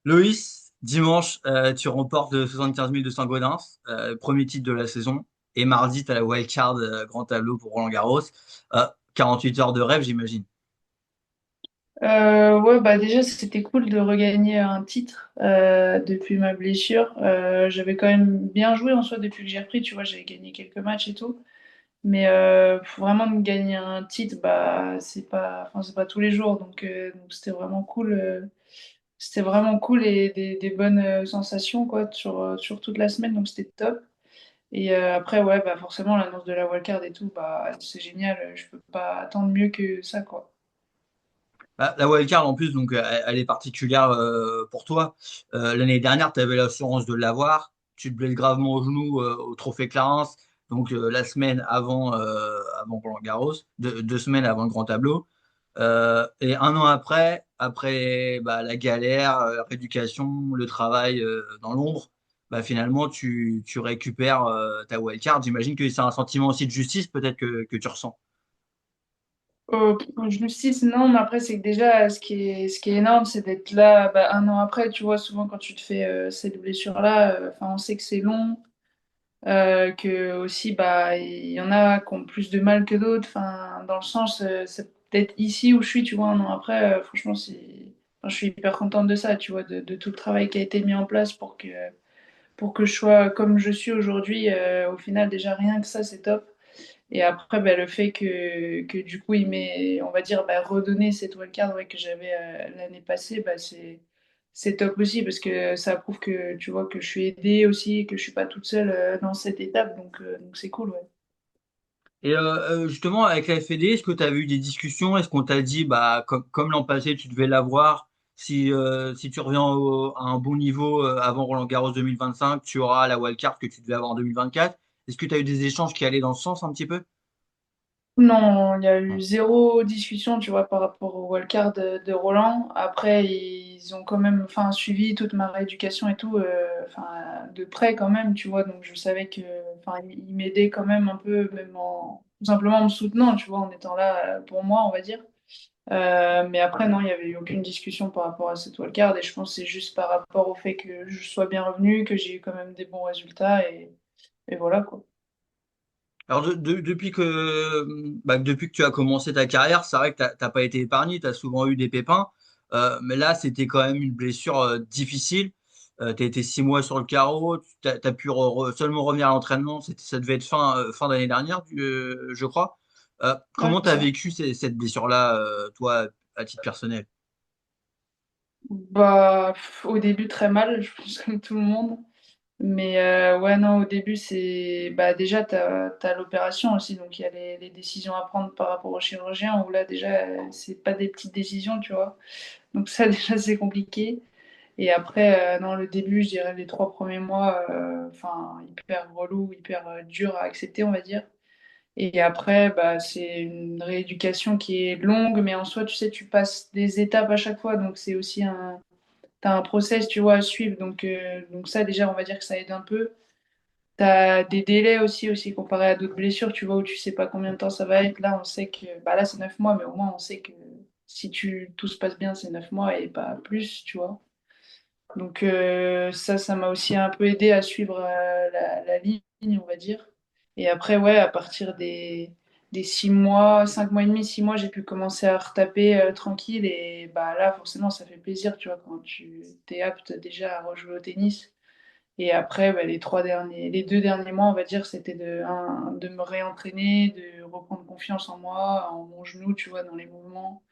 Loïs, dimanche, tu remportes le 75 000 de Saint-Gaudens, premier titre de la saison. Et mardi, tu as la wildcard grand tableau pour Roland-Garros. 48 heures de rêve, j'imagine. Ouais, bah déjà c'était cool de regagner un titre depuis ma blessure. J'avais quand même bien joué en soi depuis que j'ai repris, tu vois, j'avais gagné quelques matchs et tout. Mais vraiment de gagner un titre, bah c'est pas tous les jours, donc c'était vraiment cool. C'était vraiment cool et des bonnes sensations quoi sur toute la semaine, donc c'était top. Et après ouais, bah forcément l'annonce de la wildcard et tout, bah c'est génial. Je peux pas attendre mieux que ça quoi. La wildcard, en plus, donc, elle est particulière pour toi. L'année dernière, tu avais l'assurance de l'avoir. Tu te blesses gravement au genou au Trophée Clarence, donc la semaine avant Roland-Garros, 2 semaines avant le grand tableau. Et un an après bah, la galère, la rééducation, le travail dans l'ombre, bah, finalement, tu récupères ta wildcard. J'imagine que c'est un sentiment aussi de justice, peut-être que tu ressens. Justice, non, mais après, c'est que déjà, ce qui est énorme, c'est d'être là bah, un an après. Tu vois, souvent, quand tu te fais cette blessure-là, enfin, on sait que c'est long, que aussi, bah, il y en a qui ont plus de mal que d'autres. Enfin, dans le sens, c'est peut-être ici où je suis, tu vois, un an après, franchement, enfin, je suis hyper contente de ça, tu vois, de tout le travail qui a été mis en place pour que je sois comme je suis aujourd'hui. Au final, déjà, rien que ça, c'est top. Et après, bah, le fait que du coup, il m'ait, on va dire, bah, redonné cette wildcard ouais, que j'avais l'année passée, bah, c'est top aussi parce que ça prouve que tu vois que je suis aidée aussi, que je suis pas toute seule dans cette étape, donc c'est cool, ouais. Et justement, avec la FED, est-ce que tu as eu des discussions? Est-ce qu'on t'a dit, bah, comme l'an passé, tu devais l'avoir, si tu reviens à un bon niveau avant Roland-Garros 2025, tu auras la wildcard que tu devais avoir en 2024? Est-ce que tu as eu des échanges qui allaient dans ce sens un petit peu? Non, il y a eu Non. zéro discussion, tu vois, par rapport au wildcard de Roland. Après, ils ont quand même, enfin, suivi toute ma rééducation et tout, enfin, de près quand même, tu vois. Donc, je savais que, enfin, ils m'aidaient quand même un peu, même en, tout simplement en me soutenant, tu vois, en étant là pour moi, on va dire. Mais après, non, il n'y avait eu aucune discussion par rapport à cette wildcard. Et je pense que c'est juste par rapport au fait que je sois bien revenu, que j'ai eu quand même des bons résultats et voilà, quoi. Alors, depuis que tu as commencé ta carrière, c'est vrai que tu n'as pas été épargné, tu as souvent eu des pépins. Mais là, c'était quand même une blessure difficile. Tu as été 6 mois sur le carreau, tu as pu seulement revenir à l'entraînement. Ça devait être fin d'année dernière, je crois. Ouais, Comment tu c'est as ça. vécu cette blessure-là, toi, à titre personnel? Bah, au début, très mal, je pense comme tout le monde. Mais ouais, non, au début, c'est. Bah, déjà, t'as l'opération aussi, donc il y a les décisions à prendre par rapport au chirurgien, où là, déjà, c'est pas des petites décisions, tu vois. Donc, ça, déjà, c'est compliqué. Et après, non, le début, je dirais les 3 premiers mois, enfin, hyper relou, hyper dur à accepter, on va dire. Et après, bah, c'est une rééducation qui est longue, mais en soi, tu sais, tu passes des étapes à chaque fois, donc c'est aussi t'as un process, tu vois, à suivre, donc ça, déjà, on va dire que ça aide un peu. T'as des délais aussi comparé à d'autres blessures, tu vois, où tu sais pas combien de temps ça va être. Là, on sait que, bah là, c'est 9 mois, mais au moins, on sait que si tout se passe bien, c'est 9 mois et pas plus, tu vois. Donc ça m'a aussi un peu aidé à suivre la ligne, on va dire. Et après, ouais, à partir des 6 mois, 5 mois et demi, 6 mois, j'ai pu commencer à retaper tranquille. Et bah là, forcément, ça fait plaisir, tu vois, quand tu t'es apte déjà à rejouer au tennis. Et après, bah, les 2 derniers mois, on va dire, c'était de me réentraîner, de reprendre confiance en moi, en mon genou, tu vois, dans les mouvements,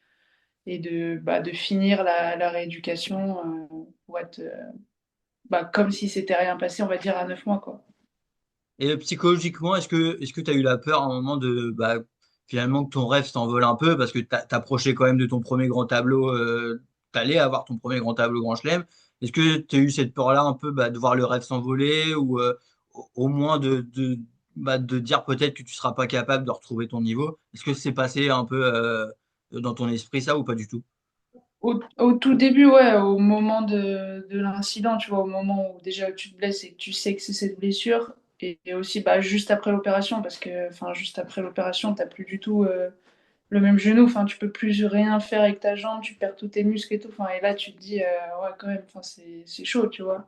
et de finir la rééducation pour être bah, comme si c'était rien passé, on va dire, à 9 mois, quoi. Et psychologiquement, est-ce que tu as eu la peur à un moment finalement que ton rêve s'envole un peu parce que t'approchais quand même de ton premier grand tableau, t'allais avoir ton premier grand tableau Grand Chelem. Est-ce que tu as eu cette peur-là un peu de voir le rêve s'envoler ou au moins de dire peut-être que tu seras pas capable de retrouver ton niveau? Est-ce que c'est passé un peu dans ton esprit ça ou pas du tout? Au tout début, ouais, au moment de l'incident, tu vois, au moment où déjà tu te blesses et que tu sais que c'est cette blessure, et aussi bah, juste après l'opération, parce que enfin, juste après l'opération, t'as plus du tout le même genou. Enfin, tu peux plus rien faire avec ta jambe, tu perds tous tes muscles et tout. Enfin, et là, tu te dis, ouais, quand même, enfin, c'est chaud, tu vois.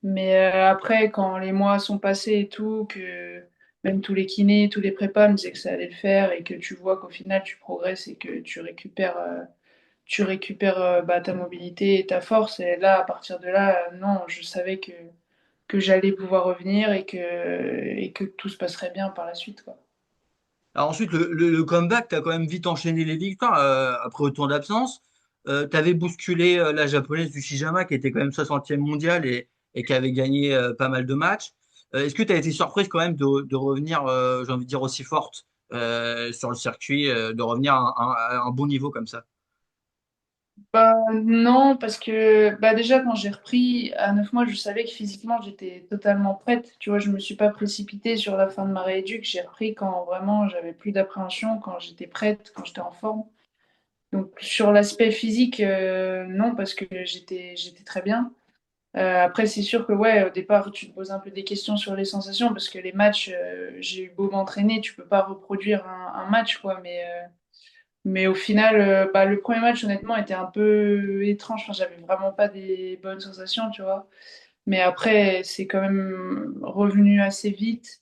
Mais après, quand les mois sont passés et tout, que même tous les kinés, tous les prépas me disaient que ça allait le faire et que tu vois qu'au final, tu progresses et que tu récupères bah, ta mobilité et ta force. Et là, à partir de là, non, je savais que j'allais pouvoir revenir et que tout se passerait bien par la suite, quoi. Alors ensuite, le comeback, tu as quand même vite enchaîné les victoires après autant d'absence. Tu avais bousculé la japonaise du Shijama qui était quand même 60e mondiale et qui avait gagné pas mal de matchs. Est-ce que tu as été surprise quand même de revenir, j'ai envie de dire, aussi forte sur le circuit, de revenir à un bon niveau comme ça? Bah, non, parce que bah, déjà, quand j'ai repris à 9 mois, je savais que physiquement, j'étais totalement prête. Tu vois, je me suis pas précipitée sur la fin de ma rééduque. J'ai repris quand vraiment j'avais plus d'appréhension, quand j'étais prête, quand j'étais en forme. Donc, sur l'aspect physique, non, parce que j'étais très bien. Après, c'est sûr que ouais, au départ, tu te poses un peu des questions sur les sensations parce que les matchs, j'ai eu beau m'entraîner, tu peux pas reproduire un match, quoi. Mais au final, bah, le premier match, honnêtement, était un peu étrange. Enfin, j'avais vraiment pas des bonnes sensations, tu vois. Mais après, c'est quand même revenu assez vite.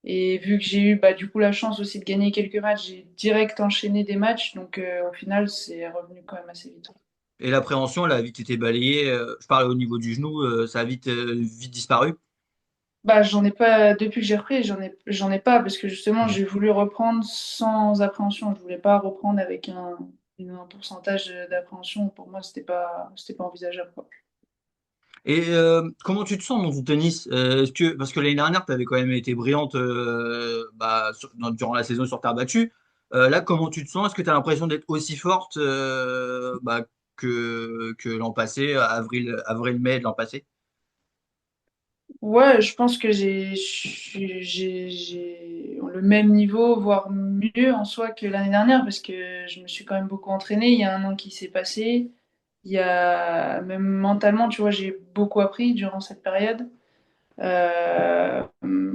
Et vu que j'ai eu bah, du coup la chance aussi de gagner quelques matchs, j'ai direct enchaîné des matchs. Donc au final, c'est revenu quand même assez vite. Et l'appréhension, elle a vite été balayée. Je parle au niveau du genou, ça a vite disparu. Bah, j'en ai pas, depuis que j'ai repris, j'en ai pas, parce que justement, Ok. j'ai voulu reprendre sans appréhension. Je voulais pas reprendre avec un pourcentage d'appréhension. Pour moi, c'était pas envisageable, quoi. Et comment tu te sens dans ton tennis? Parce que l'année dernière, tu avais quand même été brillante bah, durant la saison sur terre battue. Là, comment tu te sens? Est-ce que tu as l'impression d'être aussi forte bah, que l'an passé, avril-mai de l'an passé? Ouais, je pense que j'ai le même niveau, voire mieux en soi que l'année dernière, parce que je me suis quand même beaucoup entraînée. Il y a un an qui s'est passé. Il y a, même mentalement, tu vois, j'ai beaucoup appris durant cette période. Euh,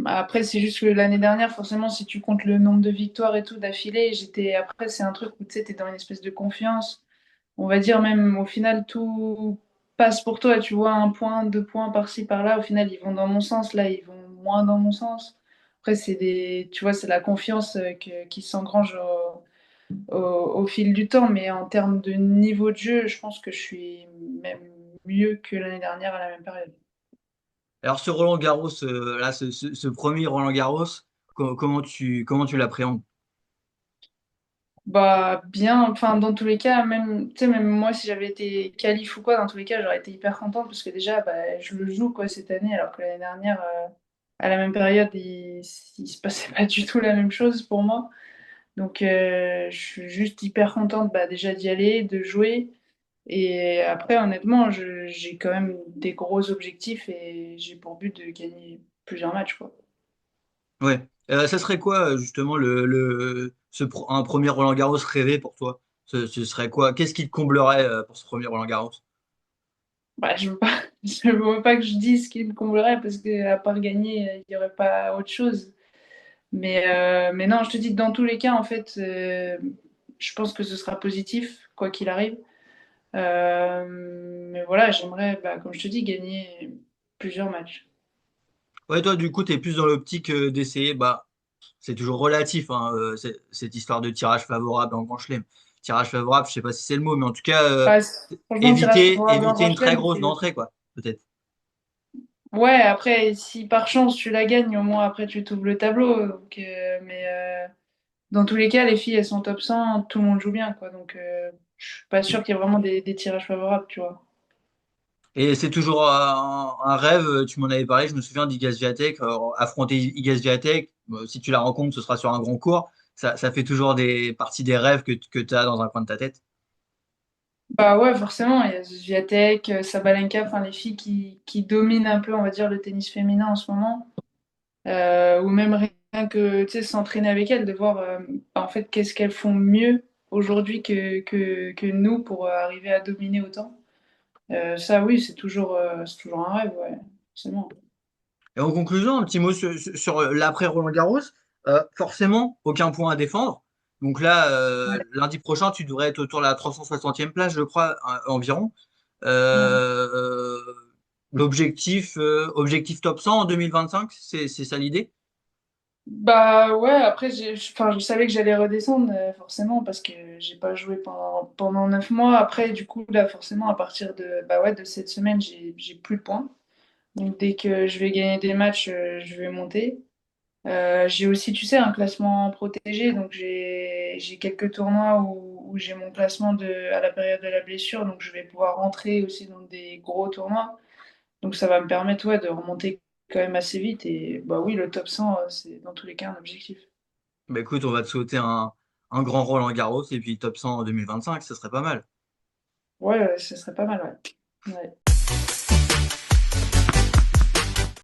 Après, c'est juste que l'année dernière, forcément, si tu comptes le nombre de victoires et tout d'affilée, après, c'est un truc où tu sais, t'es dans une espèce de confiance. On va dire même au final, tout passe pour toi. Tu vois, un point, deux points par-ci, par-là. Au final, ils vont dans mon sens. Là, ils vont moins dans mon sens. Après, tu vois, c'est la confiance qui s'engrange au fil du temps. Mais en termes de niveau de jeu, je pense que je suis même mieux que l'année dernière à la même période. Alors, ce Roland Garros, là, ce premier Roland Garros, comment tu l'appréhendes? Bah bien, enfin dans tous les cas, même, tu sais, même moi si j'avais été qualif ou quoi, dans tous les cas j'aurais été hyper contente parce que déjà bah, je le joue quoi cette année alors que l'année dernière à la même période il se passait pas du tout la même chose pour moi. Donc je suis juste hyper contente bah, déjà d'y aller, de jouer et après honnêtement j'ai quand même des gros objectifs et j'ai pour but de gagner plusieurs matchs quoi. Ouais. Ça serait quoi, justement, un premier Roland Garros rêvé pour toi? Ce serait quoi? Qu'est-ce qui te comblerait pour ce premier Roland Garros? Bah, je veux pas, je veux pas que je dise ce qui me comblerait parce que à part gagner, il n'y aurait pas autre chose. Mais non, je te dis que dans tous les cas, en fait, je pense que ce sera positif, quoi qu'il arrive. Mais voilà, j'aimerais, bah, comme je te dis, gagner plusieurs matchs. Ouais, toi, du coup, tu es plus dans l'optique d'essayer, bah, c'est toujours relatif, hein, cette histoire de tirage favorable en Grand Chelem. Tirage favorable, je sais pas si c'est le mot, mais en tout cas, Bah, franchement, tirage favorable en éviter Grand une très Chelem, grosse d'entrée, quoi, peut-être. ouais, après, si par chance tu la gagnes, au moins après tu t'ouvres le tableau. Donc, mais dans tous les cas, les filles, elles sont top 100, tout le monde joue bien, quoi. Donc, je suis pas sûre qu'il y ait vraiment des tirages favorables, tu vois. Et c'est toujours un rêve, tu m'en avais parlé, je me souviens d'Iga Swiatek, affronter Iga Swiatek, si tu la rencontres, ce sera sur un grand court. Ça fait toujours parties des rêves que tu as dans un coin de ta tête. Bah ouais, forcément, il y a Swiatek, Sabalenka, enfin les filles qui dominent un peu, on va dire, le tennis féminin en ce moment. Ou même rien que, tu sais, s'entraîner avec elles, de voir en fait qu'est-ce qu'elles font mieux aujourd'hui que nous pour arriver à dominer autant. Ça, oui, c'est toujours un rêve, ouais, forcément. Et en conclusion, un petit mot sur l'après Roland Garros. Forcément, aucun point à défendre. Donc là, Ouais. lundi prochain, tu devrais être autour de la 360e place, je crois, environ. Mm. Euh, objectif top 100 en 2025, c'est ça l'idée? Bah ouais, après, enfin, je savais que j'allais redescendre, forcément, parce que j'ai pas joué pendant 9 mois. Après, du coup, là, forcément, à partir bah ouais, de cette semaine, j'ai plus de points. Donc, dès que je vais gagner des matchs, je vais monter. J'ai aussi, tu sais, un classement protégé. Donc, j'ai quelques tournois où j'ai mon classement à la période de la blessure. Donc, je vais pouvoir rentrer aussi dans des gros tournois. Donc ça va me permettre, ouais, de remonter quand même assez vite. Et bah oui, le top 100, c'est dans tous les cas un objectif. Bah écoute, on va te souhaiter un grand Roland Garros et puis top 100 en 2025, ce serait pas mal. Ouais, ce serait pas mal, ouais. Ouais.